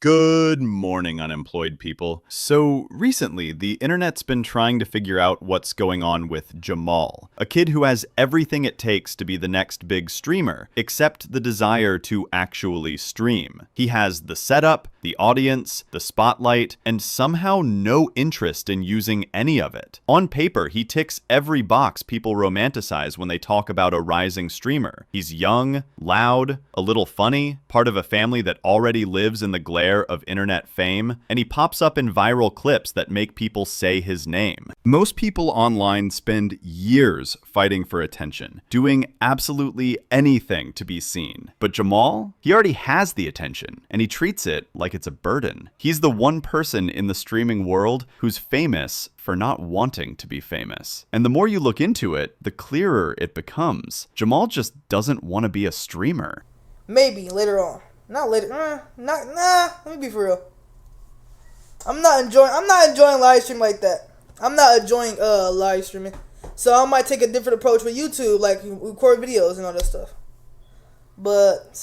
Good morning, unemployed people. So recently, the internet's been trying to figure out what's going on with Jamal, a kid who has everything it takes to be the next big streamer, except the desire to actually stream. He has the setup, the audience, the spotlight, and somehow no interest in using any of it. On paper, he ticks every box people romanticize when they talk about a rising streamer. He's young, loud, a little funny, part of a family that already lives in the glare of internet fame, and he pops up in viral clips that make people say his name. Most people online spend years fighting for attention, doing absolutely anything to be seen. But Jamal, he already has the attention, and he treats it like it's a burden. He's the one person in the streaming world who's famous for not wanting to be famous. And the more you look into it, the clearer it becomes. Jamal just doesn't want to be a streamer. Maybe later on. Not later. Let me be for real. I'm not enjoying live stream like that. I'm not enjoying live streaming. So I might take a different approach with YouTube, like record videos and all that stuff. But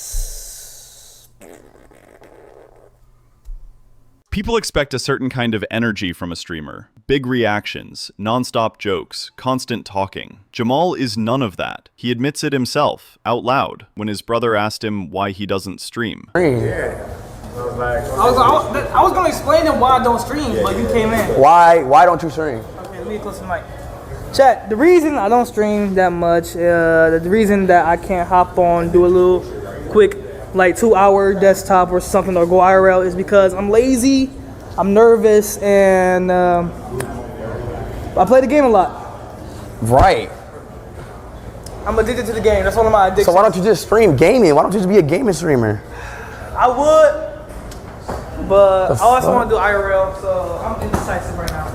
people expect a certain kind of energy from a streamer. Big reactions, non-stop jokes, constant talking. Jamal is none of that. He admits it himself, out loud, when his brother asked him why he doesn't stream. Yeah. I was gonna explain to why I don't stream, but you came in. Why don't you stream? Okay, let me close the mic. Chat, the reason I don't stream that much, the reason that I can't hop on, do a little quick, like 2-hour desktop or something, or go IRL is because I'm lazy, I'm nervous, and I play the game a lot. Right. I'm addicted to the game. That's one of my addictions. So why don't you just stream gaming? Why don't you just be a gaming streamer? I would, but I also want to do IRL, so I'm indecisive right now.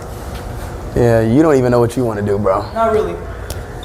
Yeah, you don't even know what you want to do, bro. Not really.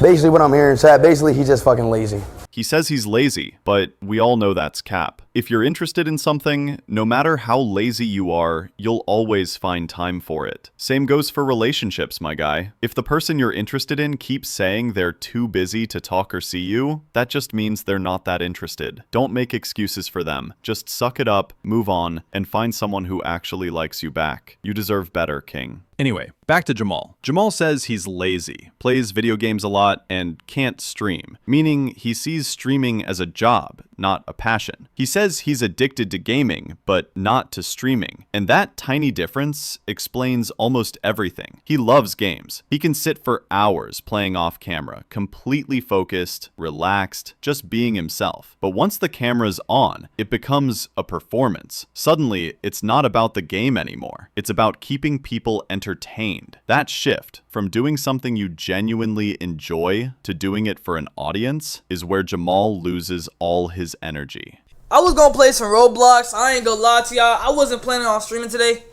Basically what I'm hearing, Chad, basically he's just fucking lazy. He says he's lazy, but we all know that's cap. If you're interested in something, no matter how lazy you are, you'll always find time for it. Same goes for relationships, my guy. If the person you're interested in keeps saying they're too busy to talk or see you, that just means they're not that interested. Don't make excuses for them. Just suck it up, move on, and find someone who actually likes you back. You deserve better, King. Anyway, back to Jamal. Jamal says he's lazy, plays video games a lot, and can't stream, meaning he sees streaming as a job, not a passion. He says he's addicted to gaming, but not to streaming, and that tiny difference explains almost everything. He loves games. He can sit for hours playing off camera, completely focused, relaxed, just being himself. But once the camera's on, it becomes a performance. Suddenly, it's not about the game anymore. It's about keeping people entertained. That shift from doing something you genuinely enjoy to doing it for an audience is where Jamal loses all his energy. I was gonna play some Roblox. I ain't gonna lie to y'all. I wasn't planning on streaming today.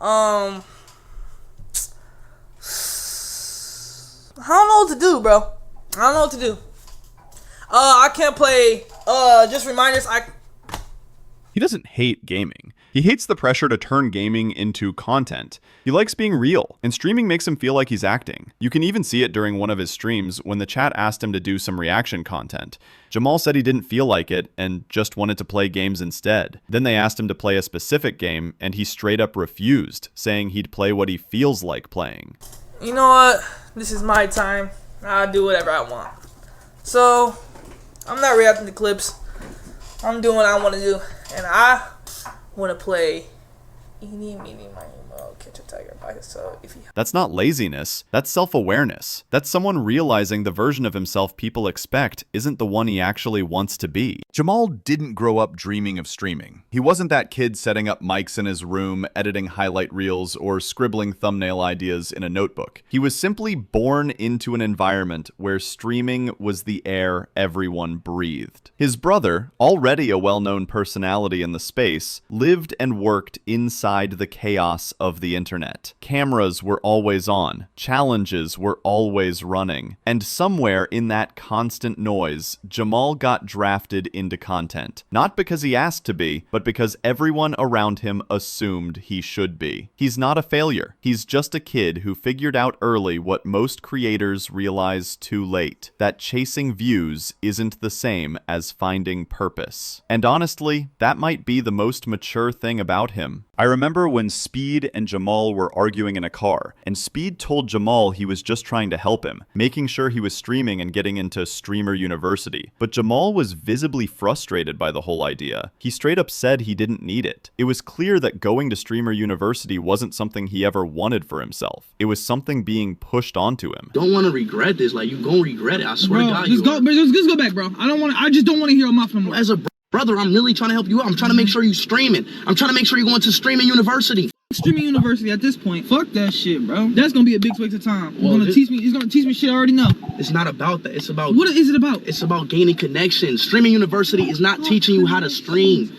I don't know what to do, bro. I don't know what to do. I can't play. Just reminders. He doesn't hate gaming. He hates the pressure to turn gaming into content. He likes being real, and streaming makes him feel like he's acting. You can even see it during one of his streams when the chat asked him to do some reaction content. Jamal said he didn't feel like it and just wanted to play games instead. Then they asked him to play a specific game, and he straight up refused, saying he'd play what he feels like playing. You know what? This is my time. I'll do whatever I want. So, I'm not reacting to clips. I'm doing what I want to do, and I want to play Eeny, Meeny, Miny, Moe, Catch a Tiger by himself. That's not laziness. That's self-awareness. That's someone realizing the version of himself people expect isn't the one he actually wants to be. Jamal didn't grow up dreaming of streaming. He wasn't that kid setting up mics in his room, editing highlight reels, or scribbling thumbnail ideas in a notebook. He was simply born into an environment where streaming was the air everyone breathed. His brother, already a well-known personality in the space, lived and worked inside inside the chaos of the internet. Cameras were always on, challenges were always running, and somewhere in that constant noise, Jamal got drafted into content. Not because he asked to be, but because everyone around him assumed he should be. He's not a failure. He's just a kid who figured out early what most creators realize too late, that chasing views isn't the same as finding purpose. And honestly, that might be the most mature thing about him. I remember when Speed and Jamal were arguing in a car, and Speed told Jamal he was just trying to help him, making sure he was streaming and getting into Streamer University. But Jamal was visibly frustrated by the whole idea. He straight up said he didn't need it. It was clear that going to Streamer University wasn't something he ever wanted for himself. It was something being pushed onto him. Don't want to regret this. Like, you gonna regret it. I swear to God. Just go back, bro. I just don't want to hear him off no more. As a brother, I'm really trying to help you out. I'm trying to make sure you streaming. I'm trying to make sure you're going to Streaming University. Streaming University at this point. Fuck that shit, bro. That's gonna be a big waste of time. Well, He's gonna teach me shit I already know. It's not about that. It's about... What is it about? It's about gaining connections. Streaming University is not teaching you how to stream.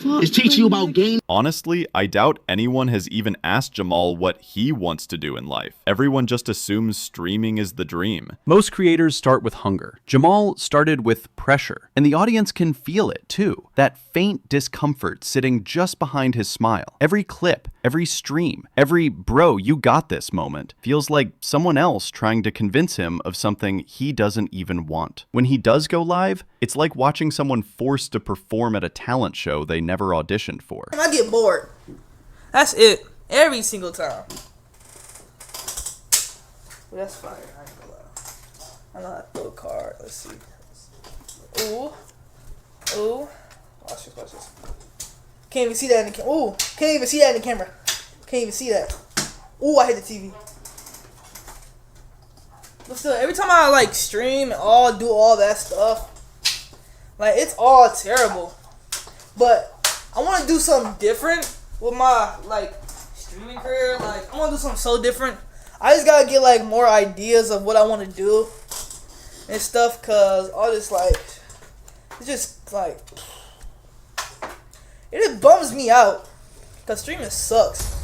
It's teaching you about game. Honestly, I doubt anyone has even asked Jamal what he wants to do in life. Everyone just assumes streaming is the dream. Most creators start with hunger. Jamal started with pressure, and the audience can feel it too. That faint discomfort sitting just behind his smile. Every clip, every stream, every bro, you got this moment feels like someone else trying to convince him of something he doesn't even want. When he does go live, it's like watching someone forced to perform at a talent show they never auditioned for. I get bored. That's it. Every single time. Well, that's fire. I ain't gonna lie. I know how to throw a card. Let's see. Ooh. Ooh. Watch this, watch this. Can't even see that in the camera. Ooh. Can't even see that in the camera. Can't even see that. Ooh, I hit the TV. But still, every time I like stream and do all that stuff, like it's all terrible. But I want to do something different with my like streaming career. Like I want to do something so different. I just gotta get like more ideas of what I want to do and stuff. Cause all this like, it's just like, it just bums me out. Cause streaming sucks.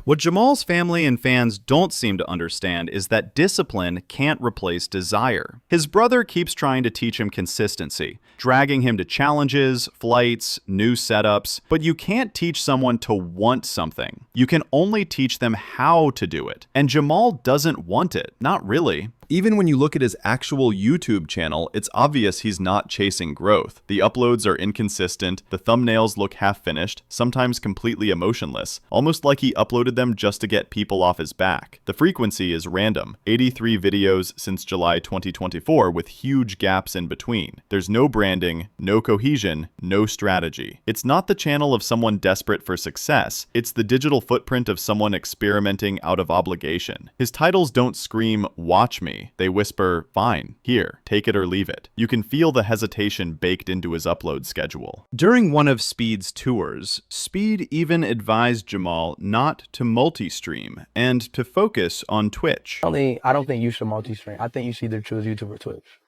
What Jamal's family and fans don't seem to understand is that discipline can't replace desire. His brother keeps trying to teach him consistency, dragging him to challenges, flights, new setups, but you can't teach someone to want something. You can only teach them how to do it. And Jamal doesn't want it. Not really. Even when you look at his actual YouTube channel, it's obvious he's not chasing growth. The uploads are inconsistent, the thumbnails look half-finished, sometimes completely emotionless, almost like he uploaded them just to get people off his back. The frequency is random, 83 videos since July 2024 with huge gaps in between. There's no branding, no cohesion, no strategy. It's not the channel of someone desperate for success, it's the digital footprint of someone experimenting out of obligation. His titles don't scream, "Watch me." They whisper, "Fine, here, take it or leave it." You can feel the hesitation baked into his upload schedule. During one of Speed's tours, Speed even advised Jamal not to multi-stream and to focus on Twitch. I don't think you should multi-stream. I think you should either choose YouTube or Twitch.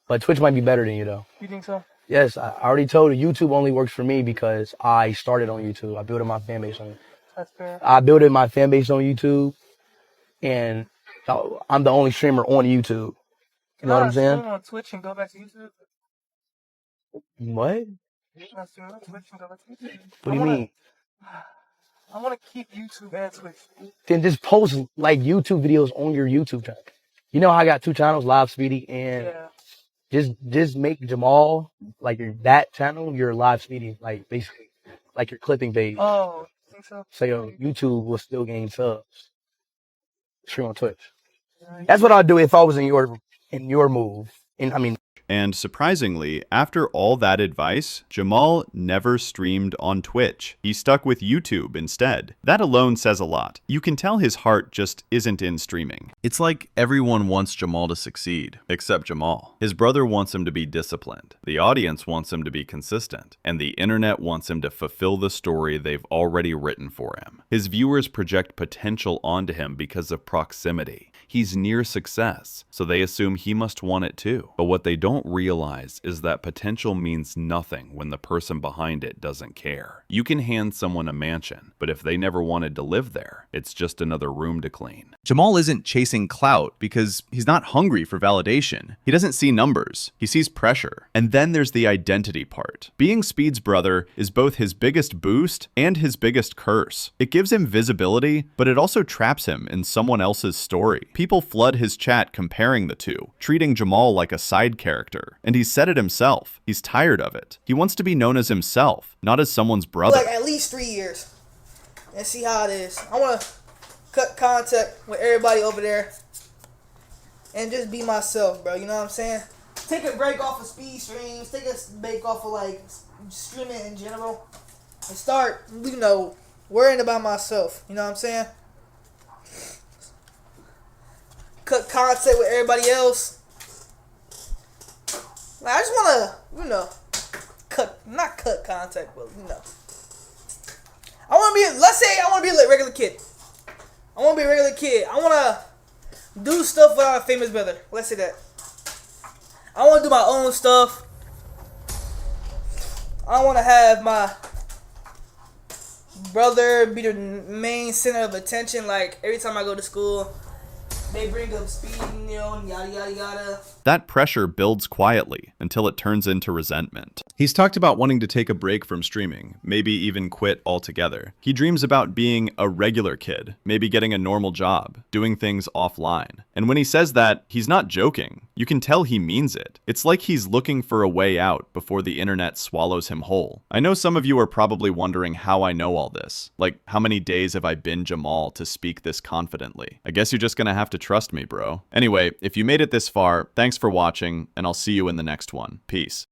But Twitch might be better than you, though. You think so? Yes, I already told you, YouTube only works for me because I started on YouTube. I built my fan base on it. That's fair. I built my fan base on YouTube, and I'm the only streamer on YouTube. You know what I'm saying? Stream on Twitch and go back to YouTube. What? Not stream on Twitch and go back to YouTube. What do you mean? I want to keep YouTube and Twitch. Then just post like YouTube videos on your YouTube channel. You know how I got 2 channels, Live Speedy, and just make Jamal like that channel your Live Speedy, like basically like your clipping page. Oh, you think so? So your YouTube will still gain subs. Stream on Twitch. That's what I'd do if I was in your move. And surprisingly, after all that advice, Jamal never streamed on Twitch. He stuck with YouTube instead. That alone says a lot. You can tell his heart just isn't in streaming. It's like everyone wants Jamal to succeed, except Jamal. His brother wants him to be disciplined. The audience wants him to be consistent. And the internet wants him to fulfill the story they've already written for him. His viewers project potential onto him because of proximity. He's near success, so they assume he must want it too. But what they don't don't realize is that potential means nothing when the person behind it doesn't care. You can hand someone a mansion, but if they never wanted to live there, it's just another room to clean. Jamal isn't chasing clout because he's not hungry for validation. He doesn't see numbers, he sees pressure. And then there's the identity part. Being Speed's brother is both his biggest boost and his biggest curse. It gives him visibility, but it also traps him in someone else's story. People flood his chat comparing the two, treating Jamal like a side character. And he said it himself. He's tired of it. He wants to be known as himself, not as someone's brother. Like at least 3 years. And see how it is. I want to cut contact with everybody over there. And just be myself, bro. You know what I'm saying? Take a break off of speed streams. Take a break off of like streaming in general. And start, you know, worrying about myself. You know what I'm saying? Cut contact with everybody else. Like, I just want to, you know, not cut contact, but, you know. I want to be, let's say I want to be a regular kid. I want to be a regular kid. I want to do stuff without a famous brother. Let's say that. I want to do my own stuff. I want to have my brother be the main center of attention. Like, every time I go to school, they bring up speed, you know, and yada, yada, yada. That pressure builds quietly until it turns into resentment. He's talked about wanting to take a break from streaming, maybe even quit altogether. He dreams about being a regular kid, maybe getting a normal job, doing things offline. And when he says that, he's not joking. You can tell he means it. It's like he's looking for a way out before the internet swallows him whole. I know some of you are probably wondering how I know all this. Like, how many days have I been Jamal to speak this confidently? I guess you're just gonna have to trust me, bro. Anyway, if you made it this far, thanks for watching, and I'll see you in the next one. Peace.